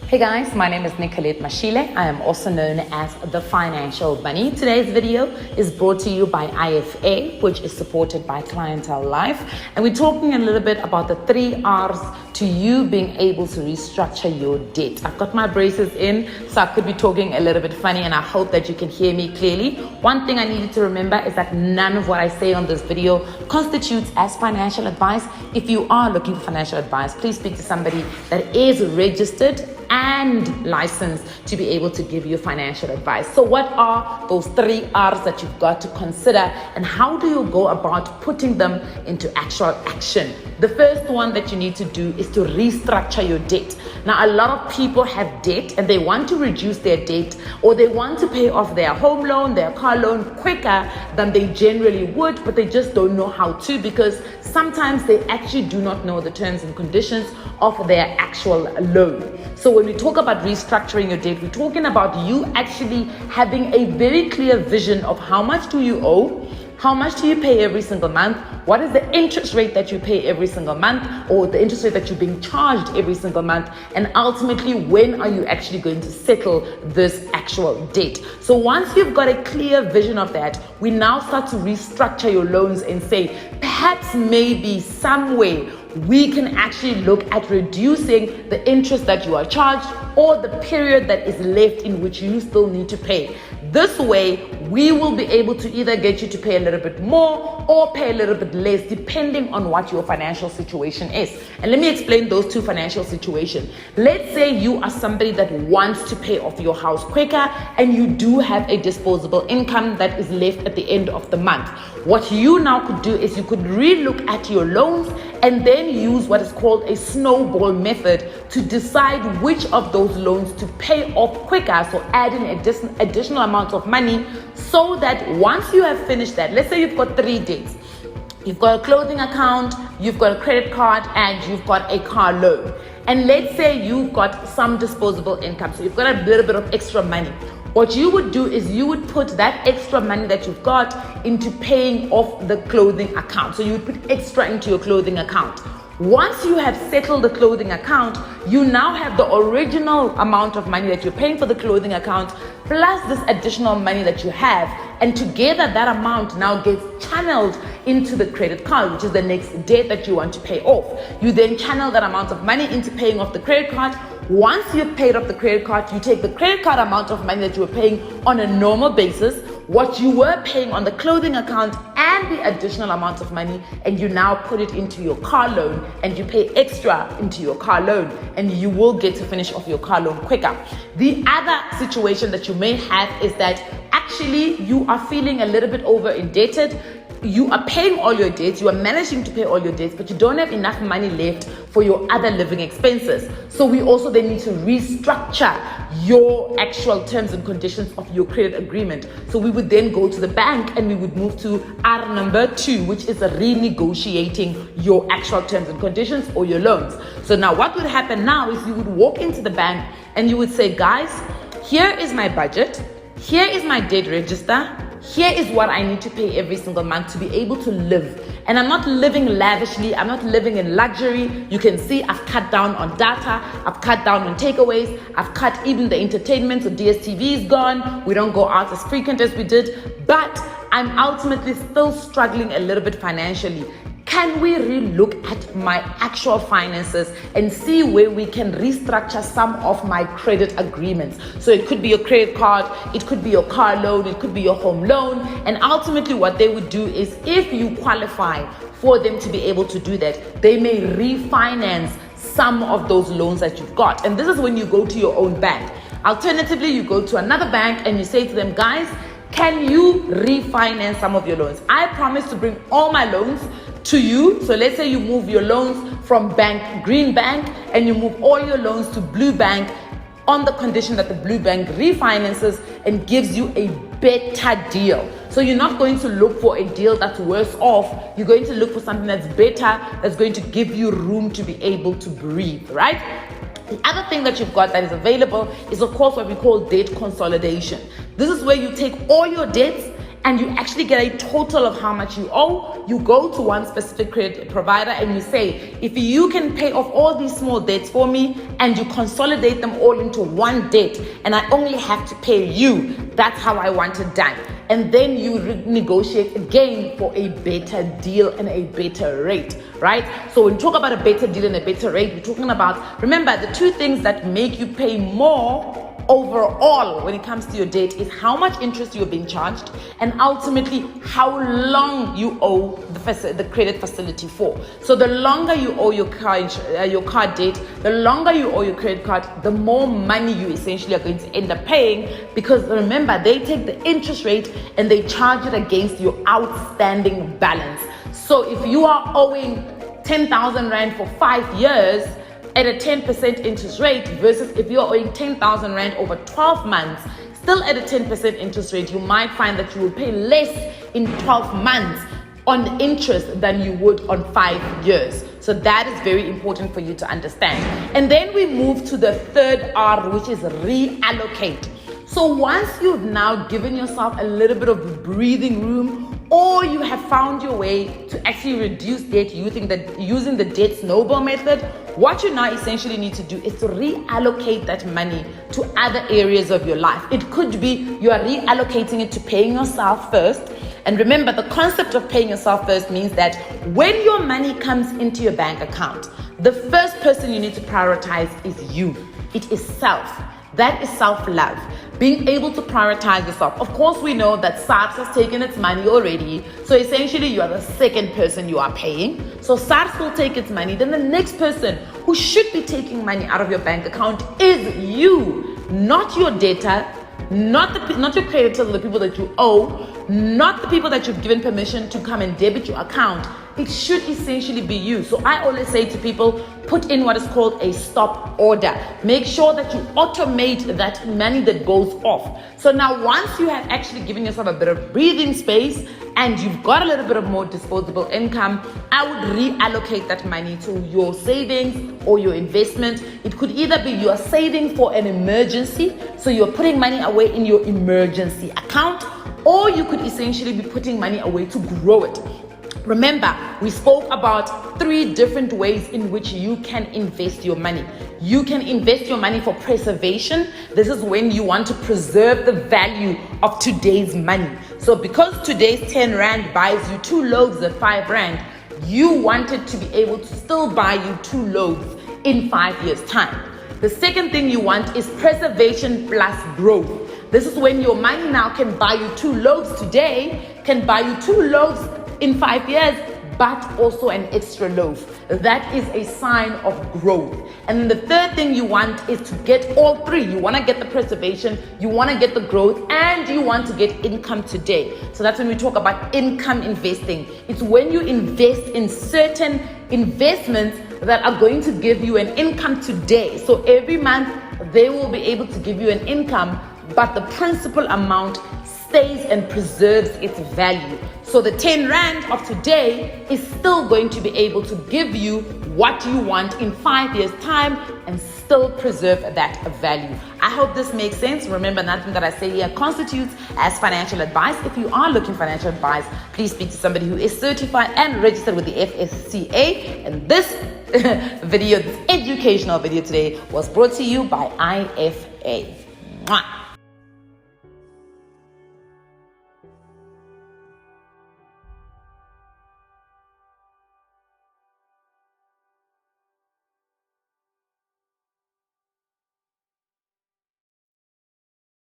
Hey guys, my name is Nicolette Mashille. I am also known as the Financial Bunny. Today's video is brought to you by IFA, which is supported by Clientele Life. And we're talking a little bit about the 3 R's to you being able to restructure your debt. I've got my braces in, so I could be talking a little bit funny, and I hope that you can hear me clearly. One thing I need you to remember is that none of what I say on this video constitutes as financial advice. If you are looking for financial advice, please speak to somebody that is registered and licensed to be able to give you financial advice. So what are those 3 R's that you've got to consider, and how do you go about putting them into actual action? The first one that you need to do is to restructure your debt. Now, a lot of people have debt and they want to reduce their debt, or they want to pay off their home loan, their car loan quicker than they generally would, but they just don't know how to, because sometimes they actually do not know the terms and conditions of their actual loan. So when we talk about restructuring your debt, we're talking about you actually having a very clear vision of how much do you owe, how much do you pay every single month, what is the interest rate that you pay every single month, or the interest rate that you're being charged every single month, and ultimately when are you actually going to settle this actual debt. So once you've got a clear vision of that, we now start to restructure your loans and say, perhaps maybe some way we can actually look at reducing the interest that you are charged, or the period that is left in which you still need to pay. This way, we will be able to either get you to pay a little bit more or pay a little bit less, depending on what your financial situation is. And let me explain those 2 financial situations. Let's say you are somebody that wants to pay off your house quicker, and you do have a disposable income that is left at the end of the month. What you now could do is you could re-look at your loans and then use what is called a snowball method to decide which of those loans to pay off quicker. So add in additional amount of money, so that once you have finished that, let's say you've got 3 debts. You've got a clothing account, you've got a credit card, and you've got a car loan. And let's say you've got some disposable income, so you've got a little bit of extra money. What you would do is you would put that extra money that you've got into paying off the clothing account. So you would put extra into your clothing account. Once you have settled the clothing account, you now have the original amount of money that you're paying for the clothing account, plus this additional money that you have, and together that amount now gets channeled into the credit card, which is the next debt that you want to pay off. You then channel that amount of money into paying off the credit card. Once you've paid off the credit card, you take the credit card amount of money that you were paying on a normal basis, what you were paying on the clothing account, and the additional amount of money, and you now put it into your car loan, and you pay extra into your car loan, and you will get to finish off your car loan quicker. The other situation that you may have is that actually you are feeling a little bit over indebted. You are paying all your debts, you are managing to pay all your debts, but you don't have enough money left for your other living expenses. So we also then need to restructure your actual terms and conditions of your credit agreement. So we would then go to the bank and we would move to R number 2, which is renegotiating your actual terms and conditions or your loans. So now what would happen now is you would walk into the bank and you would say, guys, here is my budget, here is my debt register, here is what I need to pay every single month to be able to live. And I'm not living lavishly, I'm not living in luxury. You can see I've cut down on data, I've cut down on takeaways, I've cut even the entertainment, so DSTV is gone. We don't go out as frequent as we did, but I'm ultimately still struggling a little bit financially. Can we relook at my actual finances and see where we can restructure some of my credit agreements? So it could be your credit card, it could be your car loan, it could be your home loan. And ultimately what they would do is, if you qualify for them to be able to do that, they may refinance some of those loans that you've got. And this is when you go to your own bank. Alternatively, you go to another bank and you say to them, guys, can you refinance some of your loans? I promise to bring all my loans to you. So let's say you move your loans from Green Bank and you move all your loans to Blue Bank, on the condition that the Blue Bank refinances and gives you a better deal. So you're not going to look for a deal that's worse off. You're going to look for something that's better, that's going to give you room to be able to breathe, right? The other thing that you've got that is available is, of course, what we call debt consolidation. This is where you take all your debts and you actually get a total of how much you owe, you go to one specific credit provider and you say, if you can pay off all these small debts for me and you consolidate them all into one debt and I only have to pay you, that's how I want it done. And then you negotiate again for a better deal and a better rate, right? So when we talk about a better deal and a better rate, we're talking about, remember, the two things that make you pay more overall when it comes to your debt is how much interest you're being charged and ultimately how long you owe the credit facility for. So the longer you owe your car debt, the longer you owe your credit card, the more money you essentially are going to end up paying, because remember, they take the interest rate and they charge it against your outstanding balance. So if you are owing 10,000 Rand for 5 years at a 10% interest rate versus if you're owing 10,000 Rand over 12 months, still at a 10% interest rate, you might find that you will pay less in 12 months on interest than you would on 5 years. So that is very important for you to understand. And then we move to the third R, which is reallocate. So once you've now given yourself a little bit of breathing room, or you have found your way to actually reduce debt using the debt snowball method, what you now essentially need to do is to reallocate that money to other areas of your life. It could be you are reallocating it to paying yourself first. And remember, the concept of paying yourself first means that when your money comes into your bank account, the first person you need to prioritize is you. It is self. That is self-love, being able to prioritize yourself. Of course, we know that SARS has taken its money already. So essentially, you are the second person you are paying. So SARS will take its money. Then the next person who should be taking money out of your bank account is you, not your debtor, not your creditors, the people that you owe, not the people that you've given permission to come and debit your account. It should essentially be you. So I always say to people, put in what is called a stop order. Make sure that you automate that money that goes off. So now once you have actually given yourself a bit of breathing space and you've got a little bit of more disposable income, I would reallocate that money to your savings or your investment. It could either be you are saving for an emergency, so you're putting money away in your emergency account, or you could essentially be putting money away to grow it. Remember, we spoke about 3 different ways in which you can invest your money. You can invest your money for preservation. This is when you want to preserve the value of today's money. So because today's 10 Rand buys you 2 loaves at 5 Rand, you wanted to be able to still buy you 2 loaves in 5 years' time. The second thing you want is preservation plus growth. This is when your money now can buy you 2 loaves today, can buy you 2 loaves in 5 years, but also an extra loaf. That is a sign of growth. And then the third thing you want is to get all 3. You want to get the preservation, you want to get the growth, and you want to get income today. So that's when we talk about income investing. It's when you invest in certain investments that are going to give you an income today. So every month they will be able to give you an income, but the principal amount stays and preserves its value. So the 10 Rand of today is still going to be able to give you what you want in 5 years' time and still preserve that value. I hope this makes sense. Remember, nothing that I say here constitutes as financial advice. If you are looking for financial advice, please speak to somebody who is certified and registered with the FSCA. And this video, this educational video today, was brought to you by IFA. Mwah.